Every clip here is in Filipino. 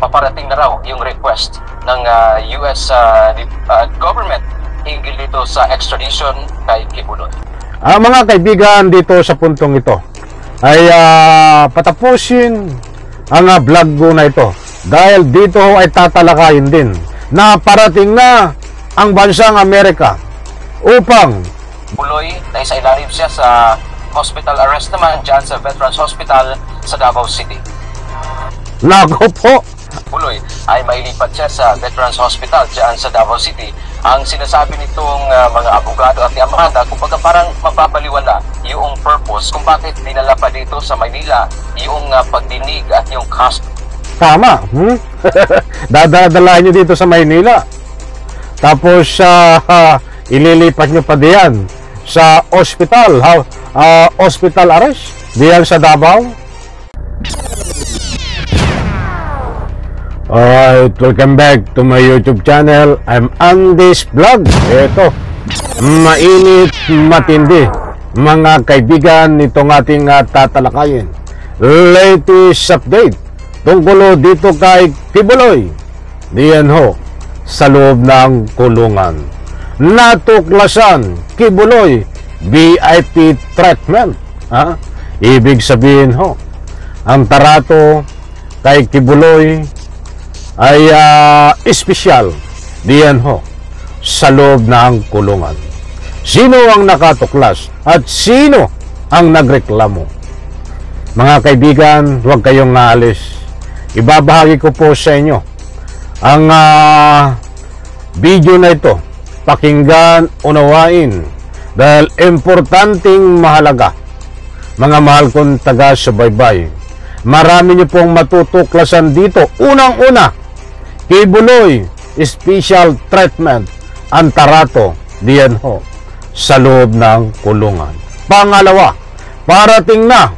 paparating na raw yung request ng US government hinggil dito sa extradition kay Kibuloy. Mga kaibigan, dito sa puntong ito ay patapusin ang vlog ko na ito dahil dito ay tatalakayin din na parating na ang bansang Amerika upang Kibuloy, dahil sa ilalim siya sa hospital arrest naman dyan sa Veterans Hospital sa Davao City. Nako po, Kibuloy ay mailipat siya sa Veterans Hospital dyan sa Davao City. Ang sinasabi nitong mga abogado at ni Amanda, kumbaga parang mapapaliwala yung purpose kung bakit dinala pa dito sa Maynila yung pagdinig at yung kaso. tama. Dadalahin nyo dito sa Maynila. Tapos ililipat nyo pa diyan sa hospital, hospital arrest diyan sa Davao. Alright, welcome back to my YouTube channel. I'm Andy's Vlog. Ito, mainit, matindi, mga kaibigan, nitong ating tatalakayin. Latest update tungkol dito kay Kibuloy. Diyan ho, sa loob ng kulungan. Natuklasan, Kibuloy, VIP treatment. Ibig sabihin ho, ang tarato kay Kibuloy ay espesyal diyan ho sa loob ng kulungan. Sino ang nakatuklas at sino ang nagreklamo? Mga kaibigan, huwag kayong naalis. Ibabahagi ko po sa inyo ang video na ito. Pakinggan, unawain dahil importanteng mahalaga. Mga mahal kong taga-subaybay, marami niyo pong matutuklasan dito. Unang-una, Kibuloy, special treatment, ang tarato diyan ho sa loob ng kulungan. Pangalawa, parating na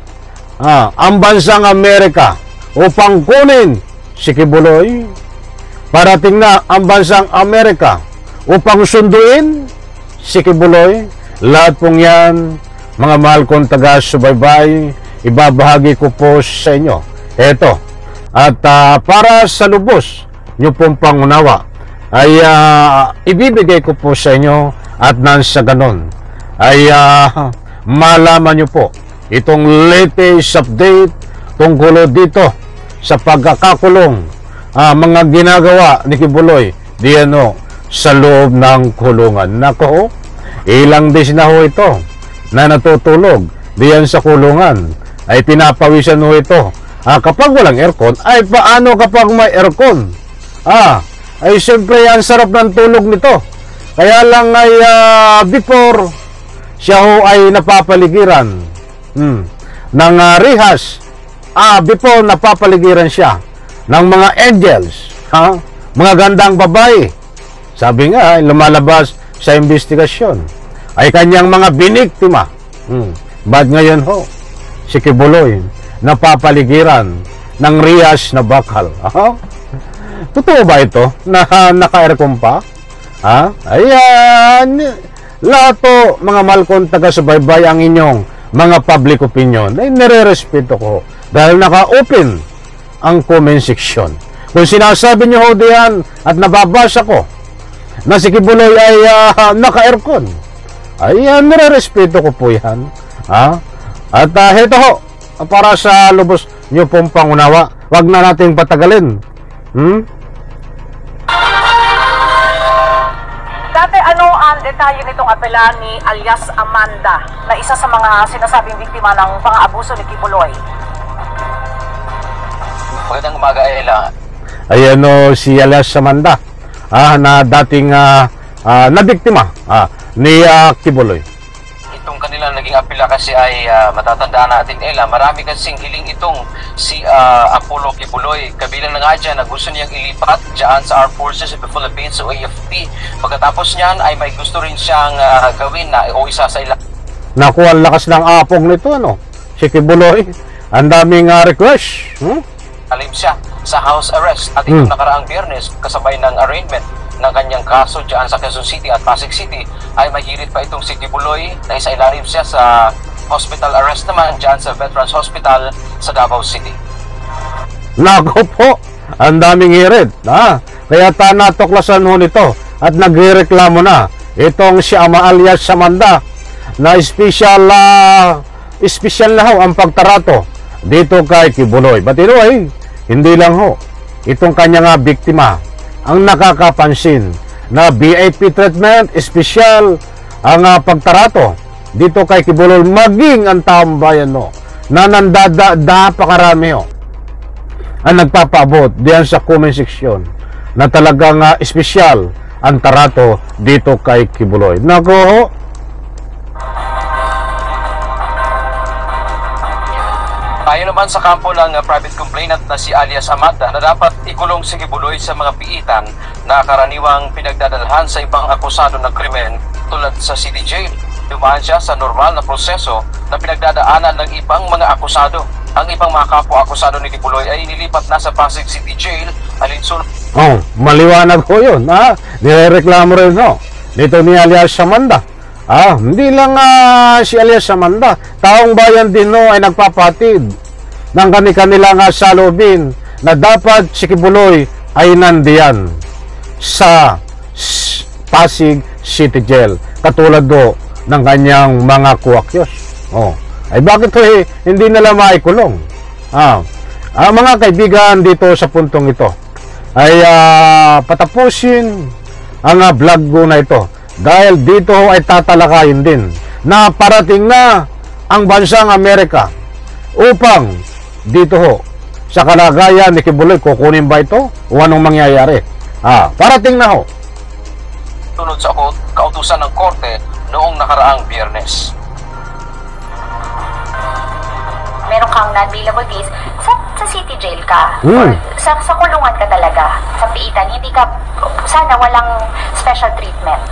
ang bansang Amerika upang kunin si Kibuloy. Parating na ang bansang Amerika upang sunduin si Kibuloy. Lahat pong yan, mga mahal kong taga-subaybay, ibabahagi ko po sa inyo. Eto, at para sa lubos nyo pong pangunawa ay ibibigay ko po sa inyo at nang sa ganon ay malaman nyo po itong latest update tungkol dito sa pagkakakulong mga ginagawa ni Kibuloy diyan ho sa loob ng kulungan. Nako, ilang days na ho ito na natutulog diyan sa kulungan, ay pinapawisan ho ito. Kapag walang aircon, ay paano kapag may aircon? Ay siyempre ang sarap ng tulog nito. Kaya lang ay before siya ho ay napapaligiran ng rehas, before napapaligiran siya ng mga angels, mga gandang babae. Sabi nga, lumalabas sa investigasyon ay kanyang mga biniktima. Ba't ngayon ho si Kibuloy napapaligiran ng rehas na bakal? Totoo ba ito na naka-aircon pa? Ayan, lahat po mga mahal kong taga-subaybay, ang inyong mga public opinion ay nire-respeto ko dahil naka-open ang comment section. Kung sinasabi nyo ho diyan at nababasa ko na si Kibuloy ay naka-aircon, ay nire-respeto ko po yan. At heto ho, para sa lubos nyo pong pangunawa, wag na nating patagalin. Dati, ano ang detalye nitong apela ni alias Amanda na isa sa mga sinasabing biktima ng pang-aabuso ni Kibuloy? Magandang umaga, Ella. Ayan o, si alias Amanda, na dating nabiktima ni Kibuloy. Itong kanilang naging apela kasi ay matatandaan natin, Ella, marami kasing hiling itong si Apollo Kibuloy. Kabilang na nga dyan na gusto niyang ilipat dyan sa Armed Forces of the Philippines o AFP. Pagkatapos niyan ay may gusto rin siyang gawin na o isa sa ilang. Naku, ang lakas ng apog nito, si Kibuloy. Ang daming request. Alim siya sa house arrest at itong nakaraang Biyernes kasabay ng arraignment ng kanyang kaso dyan sa Quezon City at Pasig City ay mahirit pa itong si Kibuloy dahil sa ilalim siya sa hospital arrest naman dyan sa Veterans Hospital sa Davao City. Naku po, Ang daming hirit. Kaya natuklasan ho nito at nagrereklamo na itong si Ama alias Amanda na special na ho ang pagtarato dito kay Kibuloy. But anyway, hindi lang ho itong kanyang biktima ang nakakapansin na VIP treatment, special ang pagtarato dito kay Kibuloy, maging ang taong bayan no, na napakarami ho ang nagpapaabot diyan sa comment section na talagang espesyal ang tarato dito kay Kibuloy. Nako ho. Ayon naman sa kampo ng private complainant na si alias Amanda na dapat ikulong si Kibuloy sa mga piitan na karaniwang pinagdadalhan sa ibang akusado ng krimen tulad sa city jail. Dumaan siya sa normal na proseso na pinagdadaanan ng ibang mga akusado. Ang ibang mga kapwa-akusado ni Kibuloy ay nilipat na sa Pasig City Jail alinsunod. Maliwanag ko yun. Nirereklamo rin nito ni alias Amanda. Hindi lang si alias Amanda, taong bayan din ay nagpapatid ng kanilang salubin na dapat si Kibuloy ay nandiyan sa Pasig City Jail katulad ng kanyang mga kuwakyos. Ay bakit hindi nila maikulong? Mga kaibigan, dito sa puntong ito ay patapusin ang vlog ko na ito dahil dito ay tatalakayin din na parating na ang bansang Amerika upang dito sa kalagayan ni Kibuloy, kukunin ba ito o anong mangyayari? Parating na tunod sa kautusan ng korte noong nakaraang Biyernes. Meron kang non-bailable case, sa city jail ka. Or sa kulungan ka talaga. Sa piitan, hindi ka, sana walang special treatment.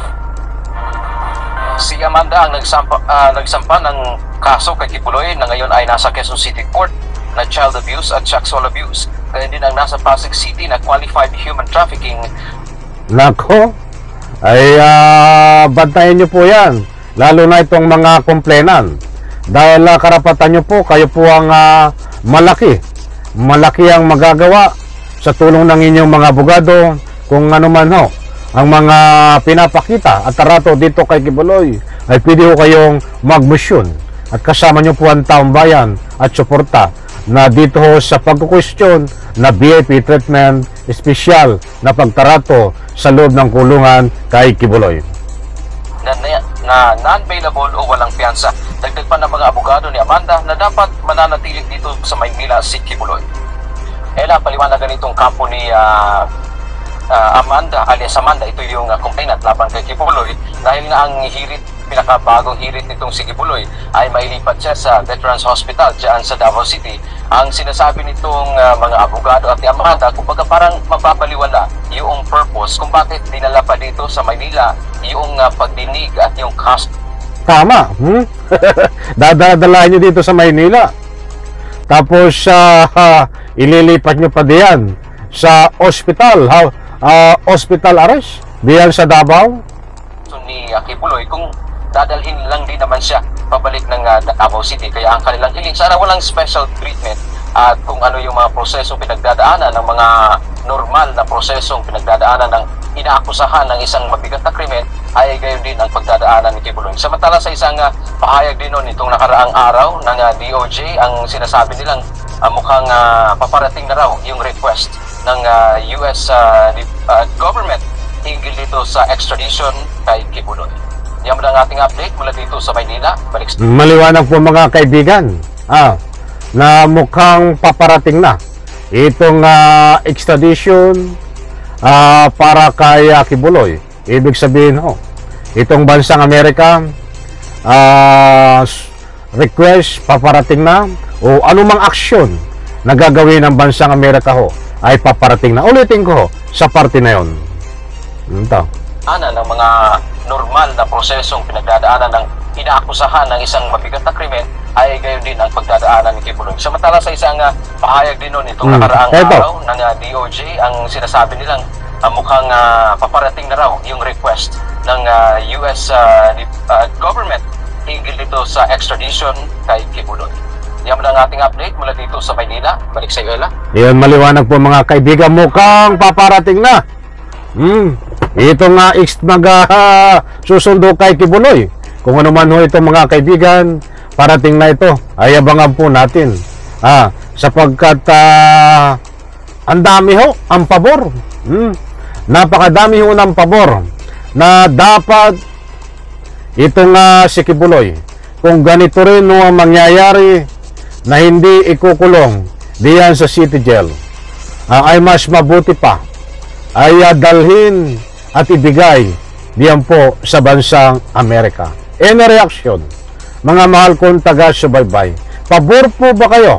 Si Amanda ang nagsampa ng kaso kay Kibuloy na ngayon ay nasa Quezon City Court na child abuse at sexual abuse. Kaya din ang nasa Pasig City na qualified human trafficking. Nako, ay bantayan nyo po yan. Lalo na itong mga complainant. Dahil karapatan nyo po, kayo po ang malaki ang magagawa sa tulong ng inyong mga abogado kung ano man ang mga pinapakita at tarato dito kay Kibuloy ay pwede ho kayong magmotion at kasama nyo po ang taong bayan at suporta na dito sa pagkukwestiyon na VIP treatment, espesyal na pagtarato sa loob ng kulungan kay Kibuloy. Na non-bailable o walang piyansa. Dagdag pa ng mga abogado ni Amanda na dapat mananatili dito sa Maynila si Kibuloy. Paliwanagan itong kampo ni Amanda, alias Amanda, ito yung complainant laban kay Kibuloy dahil na ang pinakabagong hirit nitong si Kibuloy ay mailipat siya sa Veterans Hospital dyan sa Davao City. Ang sinasabi nitong mga abogado at ni Amanda, kumbaga parang mababaliwala yung purpose kung bakit dinala pa dito sa Maynila yung pagdinig at yung kaso. Tama. Dadalahin nyo dito sa Maynila. Tapos ililipat nyo pa diyan sa hospital. Hospital arrest diyan sa Davao. So ni Kibuloy, kung dadalhin lang din naman siya pabalik ng Davao City. Kaya ang kanilang hiling, sana walang special treatment at kung ano yung mga prosesong pinagdadaanan ng mga normal na prosesong pinagdadaanan ng inaakusahan ng isang mabigat na krimen ay gayon din ang pagdadaanan ni Kibuloy. Samantala sa isang pahayag din noon itong nakaraang araw ng DOJ, ang sinasabi nilang mukhang paparating na raw yung request ng US government hinggil dito sa extradition kay Kibuloy. Yan ang ating update mula dito sa Maynila. Maliwanag po mga kaibigan na mukhang paparating na itong extradition para kay Kibuloy. Ibig sabihin itong bansang Amerika request paparating na o anumang aksyon na gagawin ng bansang Amerika ay paparating na. Ulitin ko sa parte na yon. Ito. Ng mga normal na prosesong pinagdadaanan ng inaakusahan ng isang mabigat na krimen ay gayon din ang pagdadaanan ni Kibuloy. Samantala sa isang pahayag din noon itong nakaraang araw ng DOJ, ang sinasabi nilang mukhang paparating na raw yung request ng US government hinggil dito sa extradition kay Kibuloy. Yan ang ating update mula dito sa Maynila. Balik sa iyo, Ella. Iyon, maliwanag po mga kaibigan, mukhang paparating na. Ito nga susundo kay Kibuloy. Kung ano man ho itong mga kaibigan, parating na ito. Ay abangan po natin. Sapagkat ang dami ho, ang pabor. Napakadami ho ng pabor na dapat itong si Kibuloy. Kung ganito rin ho ang mangyayari na hindi ikukulong diyan sa city jail, ay mas mabuti pa ay dalhin at ibigay diyan po sa bansang Amerika. Any reaction, mga mahal kong taga-subaybay, pabor po ba kayo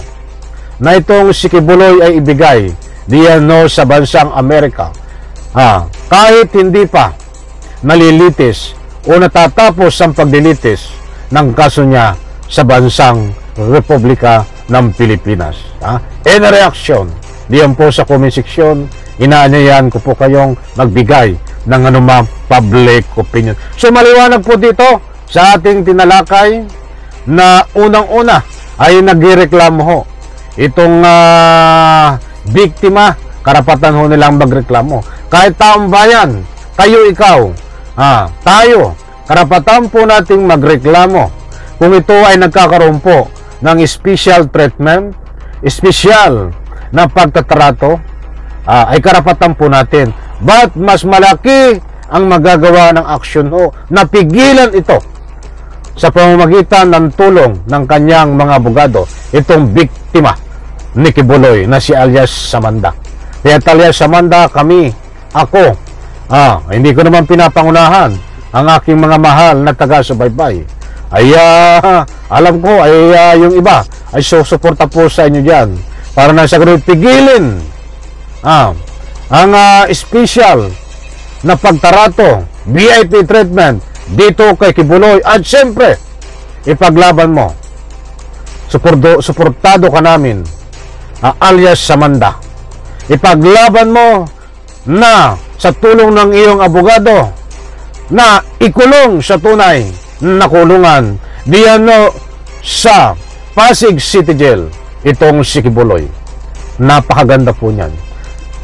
na itong si Kibuloy ay ibigay diyan sa bansang Amerika? Kahit hindi pa nalilitis o natatapos ang paglilitis ng kaso niya sa bansang Republika ng Pilipinas. Any reaction, diyan po sa comment section, inaanyayahan ko po kayong magbigay ng anumang public opinion. So maliwanag po dito sa ating tinalakay na unang-una ay nagreklamo ho itong biktima, karapatan ho nilang magreklamo. Kahit taong bayan, kayo, ikaw, tayo, karapatan po nating magreklamo kung ito ay nagkakaroon po ng special treatment, special na pagtatrato, ay karapatan po natin. But mas malaki ang magagawa ng aksyon ho na pigilan ito sa pamamagitan ng tulong ng kanyang mga abogado, itong biktima ni Kibuloy na si alias Samanda. Kaya alias Samanda, ako, hindi ko naman pinapangunahan ang aking mga mahal na taga-subaybay. Ay alam ko ay yung iba ay susuporta po sa inyo dyan para na sa ganun pigilin ang special na pagtarato, VIP treatment dito kay Kibuloy. At siyempre, ipaglaban mo, suportado ka namin, alias Samanda. Ipaglaban mo na sa tulong ng iyong abogado na ikulong sa tunay na kulungan diyan sa Pasig City Jail itong si Kibuloy. Napakaganda po niyan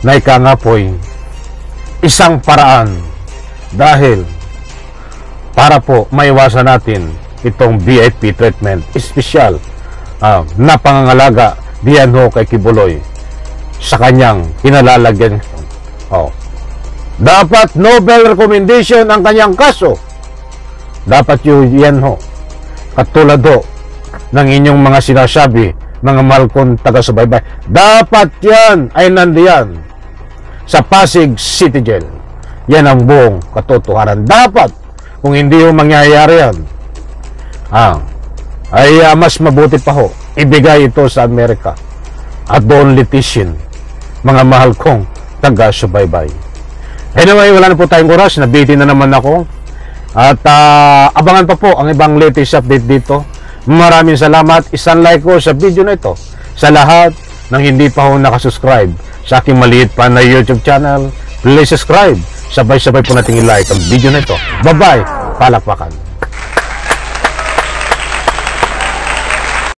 na ika nga po'y isang paraan dahil para po maiwasan natin itong VIP treatment special na pangangalaga diyan ho kay Kibuloy sa kanyang kinalalagyan. Dapat Nobel recommendation ang kanyang kaso. Dapat yan ho, katulad ho ng inyong mga sinasabi, mga mahal kong taga-subaybay, dapat yan ay nandiyan sa Pasig City Jail. Yan ang buong katotohanan. Dapat, kung hindi ho mangyayari yan, ay mas mabuti pa ho, ibigay ito sa Amerika at doon litisin, mga mahal kong taga-subaybay. Anyway, wala na po tayong oras, nabitin na naman ako. At abangan pa po ang ibang latest update dito. Maraming salamat. Isang like ko sa video na ito sa lahat ng hindi pa ho nakasubscribe sa aking maliit pa na YouTube channel. Please subscribe. Sabay-sabay po natin i-like ang video na ito. Bye-bye. Palakpakan.